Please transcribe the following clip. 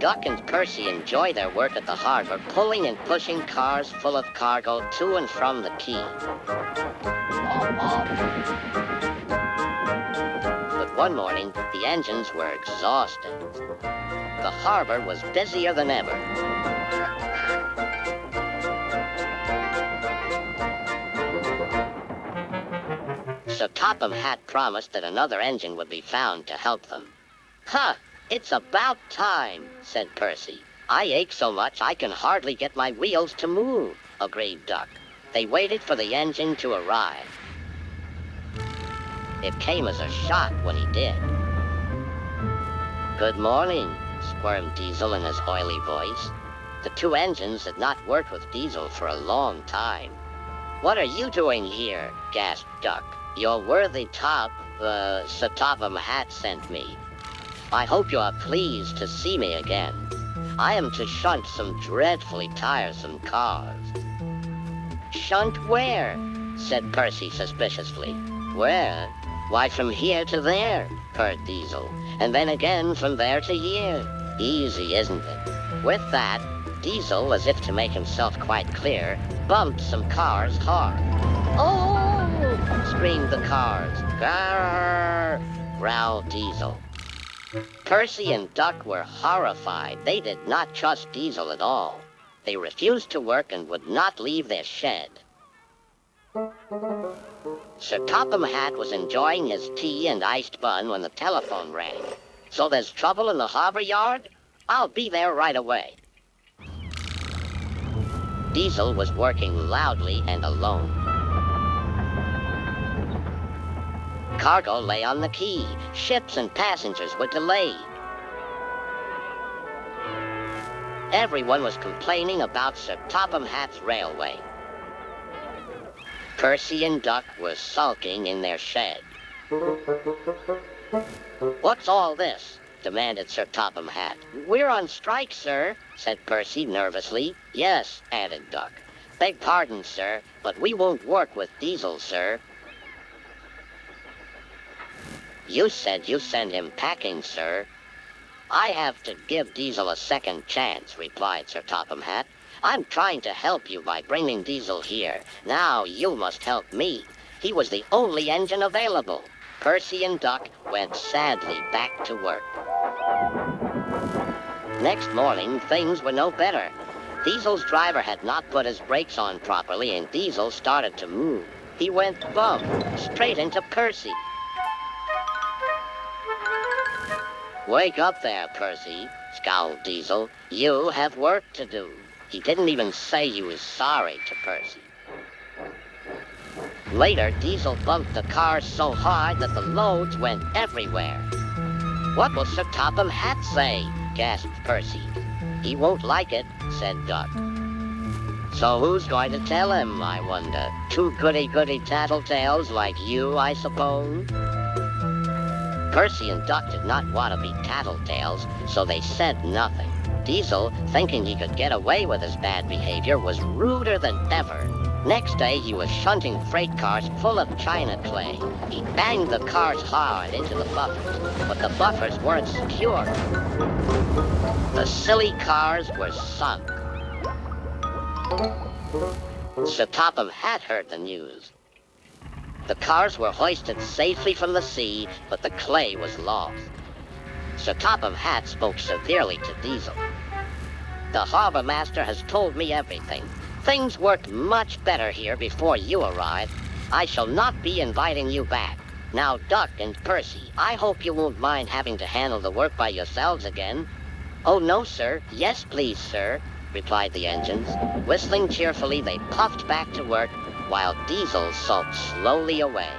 Duck and Percy enjoy their work at the harbor, pulling and pushing cars full of cargo to and from the quay. But one morning, the engines were exhausted. The harbor was busier than ever. So Topham Hatt promised that another engine would be found to help them. "Huh, it's about time," said Percy. "I ache so much I can hardly get my wheels to move," agreed Duck. They waited for the engine to arrive. It came as a shock when he did. "Good morning," squirmed Diesel in his oily voice. The two engines had not worked with Diesel for a long time. "What are you doing here?" gasped Duck. "Your worthy Sir Topham Hatt sent me. I hope you are pleased to see me again. I am to shunt some dreadfully tiresome cars." "Shunt where?" said Percy suspiciously. "Where? Why, from here to there," purred Diesel, "and then again from there to here. Easy, isn't it?" With that, Diesel, as if to make himself quite clear, bumped some cars hard. "Oh!" screamed the cars. "Grrr!" growled Diesel. Percy and Duck were horrified. They did not trust Diesel at all. They refused to work and would not leave their shed. Sir Topham Hatt was enjoying his tea and iced bun when the telephone rang. "So there's trouble in the Harbour Yard? I'll be there right away." Diesel was working loudly and alone. Cargo lay on the quay. Ships and passengers were delayed. Everyone was complaining about Sir Topham Hatt's railway. Percy and Duck were sulking in their shed. "What's all this?" demanded Sir Topham Hatt. "We're on strike, sir," said Percy nervously. "Yes," added Duck. "Beg pardon, sir, but we won't work with Diesel, sir." "You said you send him packing, sir." "I have to give Diesel a second chance," replied Sir Topham Hatt. "I'm trying to help you by bringing Diesel here. Now you must help me. He was the only engine available." Percy and Duck went sadly back to work. Next morning, things were no better. Diesel's driver had not put his brakes on properly, and Diesel started to move. He went bump, straight into Percy. "Wake up there, Percy," scowled Diesel. "You have work to do." He didn't even say he was sorry to Percy. Later, Diesel bumped the cars so hard that the loads went everywhere. "What will Sir Topham Hatt say?" gasped Percy. "He won't like it," said Duck. "So who's going to tell him, I wonder? Two goody-goody tattletales like you, I suppose?" Percy and Duck did not want to be tattletales, so they said nothing. Diesel, thinking he could get away with his bad behavior, was ruder than ever. Next day, he was shunting freight cars full of china clay. He banged the cars hard into the buffers, but the buffers weren't secure. The silly cars were sunk. Sir Topham Hatt heard the news. The cars were hoisted safely from the sea, but the clay was lost. Sir Topham Hatt spoke severely to Diesel. "The harbor master has told me everything. Things worked much better here before you arrived. I shall not be inviting you back. Now, Duck and Percy, I hope you won't mind having to handle the work by yourselves again." "Oh, no, sir. Yes, please, sir," replied the engines. Whistling cheerfully, they puffed back to work, while Diesel sulked slowly away.